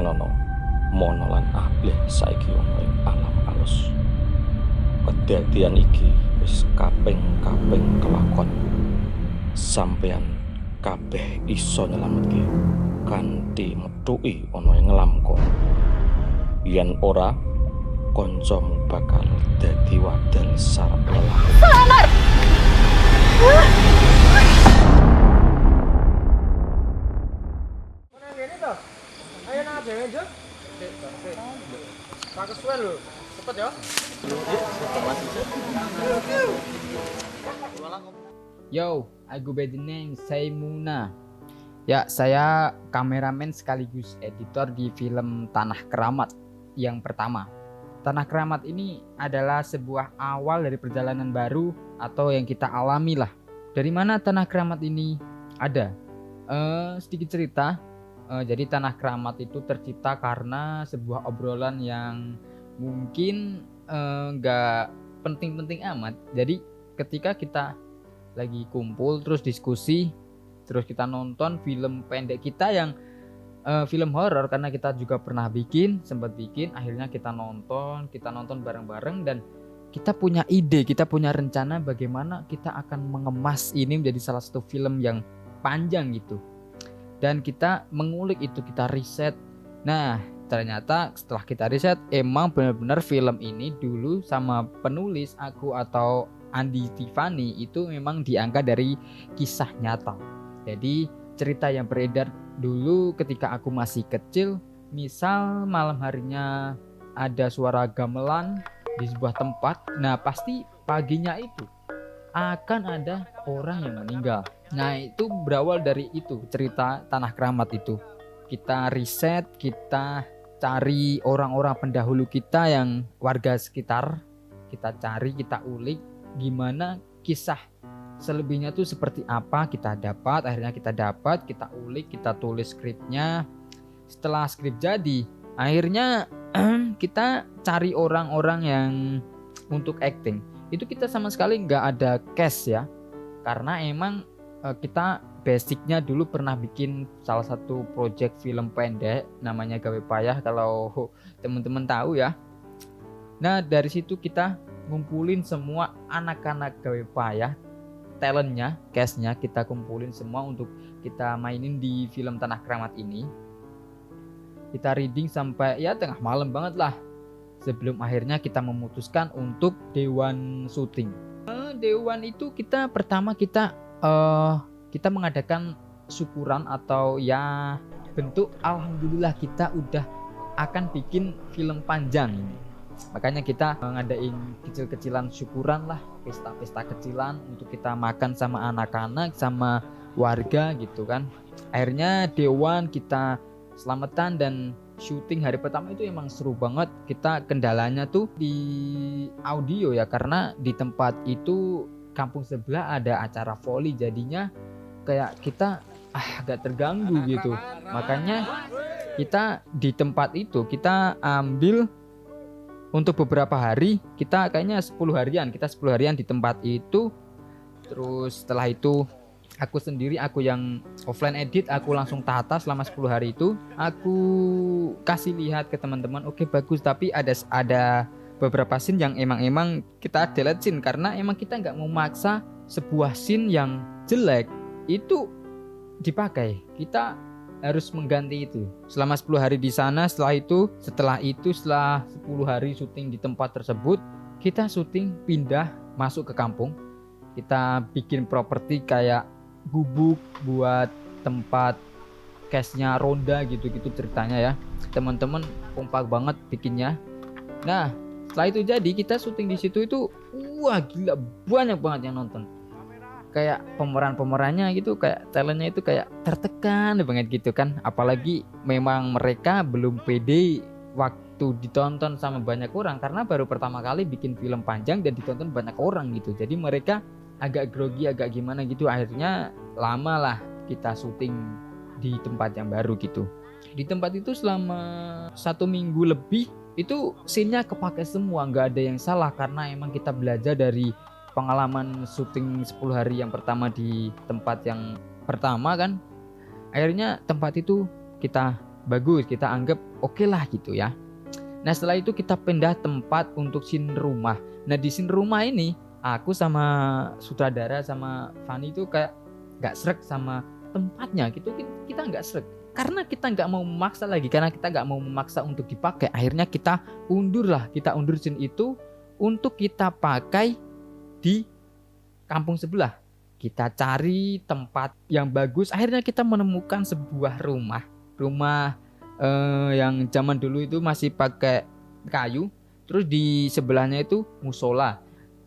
Senono mono lan ableh saiki ana ing alam alus. Kedadian iki wis kaping-kaping kelakon. Sampeyan kabeh iso nyelametke kanthi methuki ana ing ngelam kono. Yen ora, kancamu bakal dadi wadal sarep lelakon. Ayo nak jangan jo. Pak kesuwen lho. Cepet ya. Yo, aku by the name Saimuna. Ya, saya kameramen sekaligus editor di film Tanah Keramat yang pertama. Tanah Keramat ini adalah sebuah awal dari perjalanan baru atau yang kita alami lah. Dari mana Tanah Keramat ini ada? Sedikit cerita. Jadi Tanah Keramat itu tercipta karena sebuah obrolan yang mungkin nggak penting-penting amat. Jadi ketika kita lagi kumpul terus diskusi, terus kita nonton film pendek kita yang film horor, karena kita juga pernah sempat bikin, akhirnya kita nonton bareng-bareng dan kita punya ide, kita punya rencana bagaimana kita akan mengemas ini menjadi salah satu film yang panjang gitu. Dan kita mengulik itu, kita riset. Nah, ternyata setelah kita riset, emang benar-benar film ini dulu sama penulis aku atau Andi Tiffany itu memang diangkat dari kisah nyata. Jadi cerita yang beredar dulu ketika aku masih kecil, misal malam harinya ada suara gamelan di sebuah tempat, nah pasti paginya itu akan ada orang yang meninggal. Nah, itu berawal dari itu, cerita Tanah Keramat itu. Kita riset, kita cari orang-orang pendahulu kita yang warga sekitar, kita cari, kita ulik gimana kisah selebihnya tuh seperti apa. Akhirnya kita dapat, kita ulik, kita tulis skripnya. Setelah skrip jadi, akhirnya kita cari orang-orang yang untuk acting. Itu kita sama sekali nggak ada cast ya, karena emang kita basicnya dulu pernah bikin salah satu project film pendek namanya Gawe Payah, kalau teman-teman tahu ya. Nah, dari situ kita ngumpulin semua anak-anak Gawe Payah, talentnya, castnya kita kumpulin semua untuk kita mainin di film Tanah Keramat ini. Kita reading sampai ya tengah malam banget lah, sebelum akhirnya kita memutuskan untuk dewan syuting. Dewan itu kita mengadakan syukuran atau ya bentuk alhamdulillah kita udah akan bikin film panjang ini. Makanya kita ngadain kecil-kecilan syukuran lah, pesta-pesta kecilan untuk kita makan sama anak-anak sama warga gitu kan. Akhirnya dewan kita selamatan dan syuting hari pertama itu emang seru banget. Kita kendalanya tuh di audio ya, karena di tempat itu kampung sebelah ada acara voli, jadinya kayak kita agak terganggu gitu. Makanya kita di tempat itu kita ambil untuk beberapa hari, kita kayaknya 10 harian, kita 10 harian di tempat itu. Terus setelah itu aku yang offline edit, aku langsung tata selama 10 hari itu. Aku kasih lihat ke teman-teman, oke bagus, tapi ada beberapa scene yang emang kita delete scene, karena emang kita nggak mau maksa sebuah scene yang jelek itu dipakai. Kita harus mengganti itu selama 10 hari di sana. Setelah 10 hari syuting di tempat tersebut, kita syuting pindah masuk ke kampung. Kita bikin properti kayak gubuk buat tempat cashnya ronda gitu-gitu ceritanya ya. Teman-teman kompak banget bikinnya. Nah, setelah itu jadi kita syuting di situ itu wah gila, banyak banget yang nonton. Kayak pemerannya gitu, kayak talentnya itu kayak tertekan banget gitu kan. Apalagi memang mereka belum pede waktu ditonton sama banyak orang, karena baru pertama kali bikin film panjang dan ditonton banyak orang gitu. Jadi mereka agak grogi, agak gimana gitu. Akhirnya lama lah kita syuting di tempat yang baru gitu. Di tempat itu selama 1 minggu lebih itu scene-nya kepake semua, nggak ada yang salah, karena emang kita belajar dari pengalaman syuting 10 hari yang pertama di tempat yang pertama kan. Akhirnya tempat itu kita bagus, kita anggap oke lah gitu ya. Nah setelah itu kita pindah tempat untuk scene rumah. Nah di scene rumah ini aku sama sutradara sama Fanny itu kayak nggak srek sama tempatnya gitu. Kita nggak srek karena kita nggak mau memaksa lagi, karena kita nggak mau memaksa untuk dipakai. Akhirnya kita undur scene itu untuk kita pakai di kampung sebelah. Kita cari tempat yang bagus. Akhirnya kita menemukan sebuah rumah yang zaman dulu itu masih pakai kayu. Terus di sebelahnya itu musola.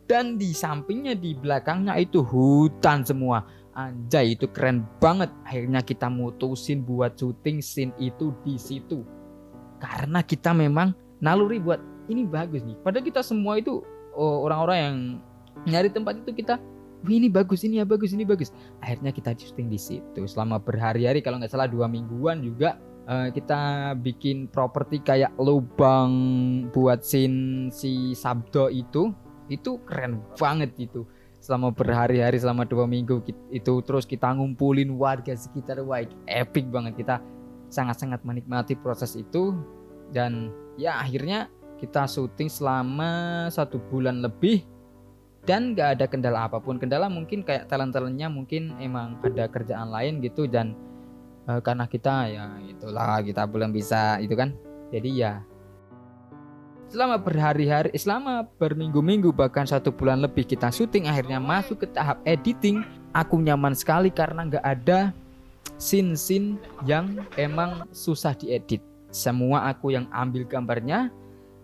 Dan di sampingnya, di belakangnya itu hutan semua. Anjay, itu keren banget. Akhirnya kita mutusin buat syuting scene itu di situ. Karena kita memang naluri buat ini bagus nih. Padahal kita semua itu orang-orang yang nyari tempat itu, kita ini bagus, ini ya bagus, ini bagus. Akhirnya kita syuting di situ selama berhari-hari, kalau nggak salah 2 mingguan juga. Kita bikin properti kayak lubang buat scene si Sabdo itu keren banget itu. Selama berhari-hari, selama 2 minggu itu, terus kita ngumpulin warga sekitar. Wah, epic banget. Kita sangat-sangat menikmati proses itu. Dan ya akhirnya kita syuting selama 1 bulan lebih dan gak ada kendala apapun. Kendala mungkin kayak talent-talentnya mungkin emang ada kerjaan lain gitu, dan karena kita ya itulah, kita belum bisa itu kan. Jadi ya selama berhari-hari, selama berminggu-minggu, bahkan 1 bulan lebih kita syuting, akhirnya masuk ke tahap editing. Aku nyaman sekali karena gak ada scene-scene yang emang susah diedit. Semua aku yang ambil gambarnya,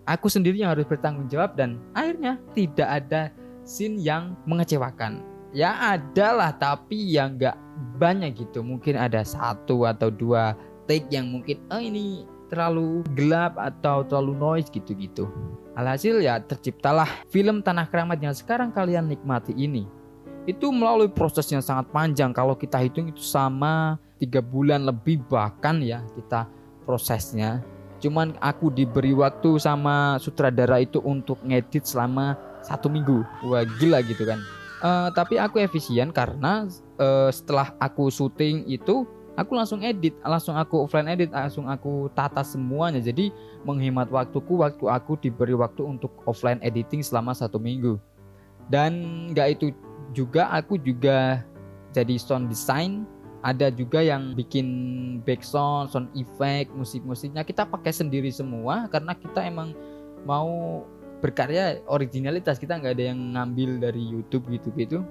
aku sendiri yang harus bertanggung jawab, dan akhirnya tidak ada scene yang mengecewakan. Ya ada lah, tapi yang gak banyak gitu. Mungkin ada 1 atau 2 take yang mungkin ini terlalu gelap atau terlalu noise gitu-gitu. Alhasil ya terciptalah film Tanah Keramat yang sekarang kalian nikmati ini. Itu melalui proses yang sangat panjang. Kalau kita hitung itu sama 3 bulan lebih bahkan ya kita prosesnya. Cuman aku diberi waktu sama sutradara itu untuk ngedit selama 1 minggu. Wah gila gitu kan. Tapi aku efisien karena setelah aku syuting itu aku langsung edit, langsung aku offline edit, langsung aku tata semuanya. Jadi menghemat waktu aku diberi waktu untuk offline editing selama 1 minggu. Dan gak itu juga, aku juga jadi sound design. Ada juga yang bikin background, sound effect, musik-musiknya kita pakai sendiri semua karena kita emang mau berkarya originalitas. Kita nggak ada yang ngambil dari YouTube gitu-gitu.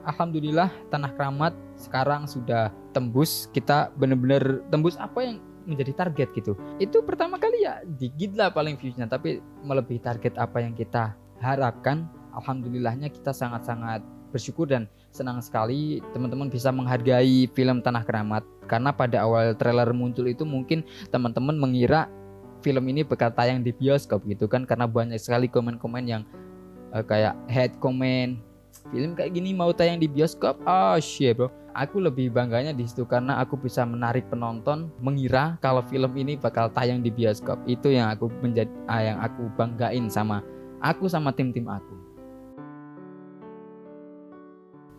Alhamdulillah Tanah Keramat sekarang sudah tembus. Kita bener-bener tembus apa yang menjadi target gitu. Itu pertama kali ya dikit lah paling viewsnya, tapi melebihi target apa yang kita harapkan. Alhamdulillahnya kita sangat-sangat bersyukur dan senang sekali teman-teman bisa menghargai film Tanah Keramat. Karena pada awal trailer muncul itu mungkin teman-teman mengira film ini bakal tayang di bioskop gitu kan, karena banyak sekali komen-komen yang kayak hate comment, film kayak gini mau tayang di bioskop. Oh shit bro, aku lebih bangganya di situ karena aku bisa menarik penonton mengira kalau film ini bakal tayang di bioskop. Itu yang aku yang aku banggain sama tim-tim aku.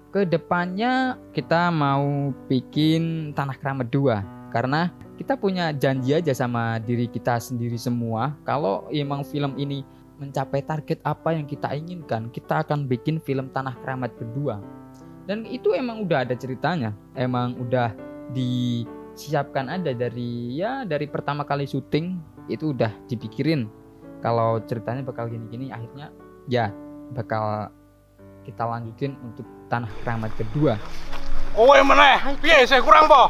Kedepannya kita mau bikin Tanah Keramat 2 karena kita punya janji aja sama diri kita sendiri semua. Kalau emang film ini mencapai target apa yang kita inginkan, kita akan bikin film Tanah Keramat kedua. Dan itu emang udah ada ceritanya, emang udah disiapkan ada dari pertama kali syuting itu udah dipikirin kalau ceritanya bakal gini-gini. Akhirnya ya bakal kita lanjutin untuk Tanah Keramat kedua. Oh meneh, piye saya kurang po?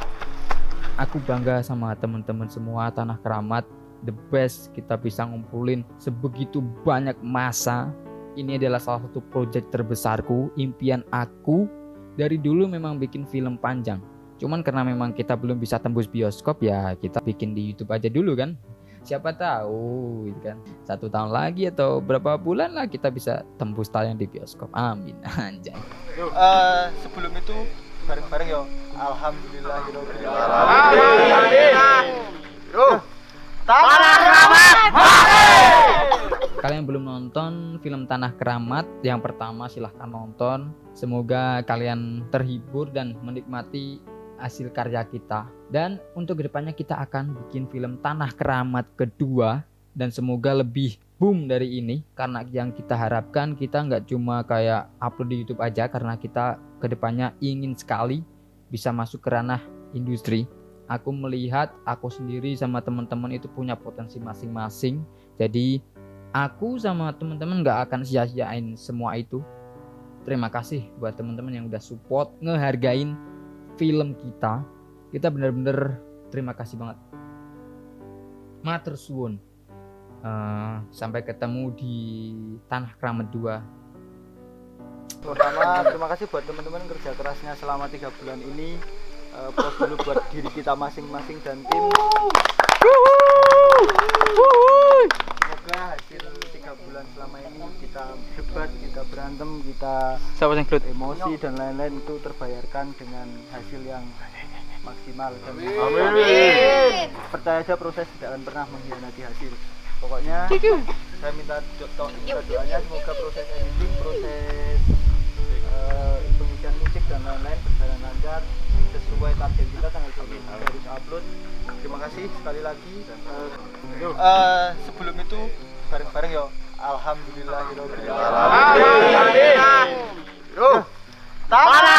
Aku bangga sama teman-teman semua. Tanah Keramat the best, kita bisa ngumpulin sebegitu banyak masa. Ini adalah salah satu proyek terbesarku. Impian aku dari dulu memang bikin film panjang. Cuman karena memang kita belum bisa tembus bioskop, ya kita bikin di YouTube aja dulu kan. Siapa tahu gitu kan, 1 tahun lagi atau berapa bulan lah kita bisa tembus tayang di bioskop. Amin. Anjay. Sebelum itu bareng-bareng yo. Alhamdulillahirobbil Tanah Keramat. Kalian belum nonton film Tanah Keramat yang pertama, silahkan nonton. Semoga kalian terhibur dan menikmati hasil karya kita. Dan untuk kedepannya kita akan bikin film Tanah Keramat kedua, dan semoga lebih boom dari ini, karena yang kita harapkan kita nggak cuma kayak upload di YouTube aja, karena kita kedepannya ingin sekali bisa masuk ke ranah industri. Aku melihat aku sendiri sama teman-teman itu punya potensi masing-masing, jadi aku sama teman-teman nggak akan sia-siain semua itu. Terima kasih buat teman-teman yang udah support, ngehargain film kita. Kita bener-bener terima kasih banget. Matur suwun. Sampai ketemu di Tanah Keramat 2. Pertama, terima kasih buat teman-teman kerja kerasnya selama 3 bulan ini. Plus dulu buat diri kita masing-masing dan tim. Semoga hasil 3 bulan selama ini kita debat, kita berantem, kita emosi dan lain-lain itu terbayarkan dengan hasil yang maksimal. Dan amin. Percaya aja proses tidak akan pernah mengkhianati hasil. Pokoknya saya minta doanya semoga proses editing, proses pengisian musik dan lain-lain berjalan lancar sesuai target kita tanggal 23 harus upload. Terima kasih sekali lagi. Sebelum itu bareng-bareng yo. Alhamdulillahirobbilalamin. Yo. Tanah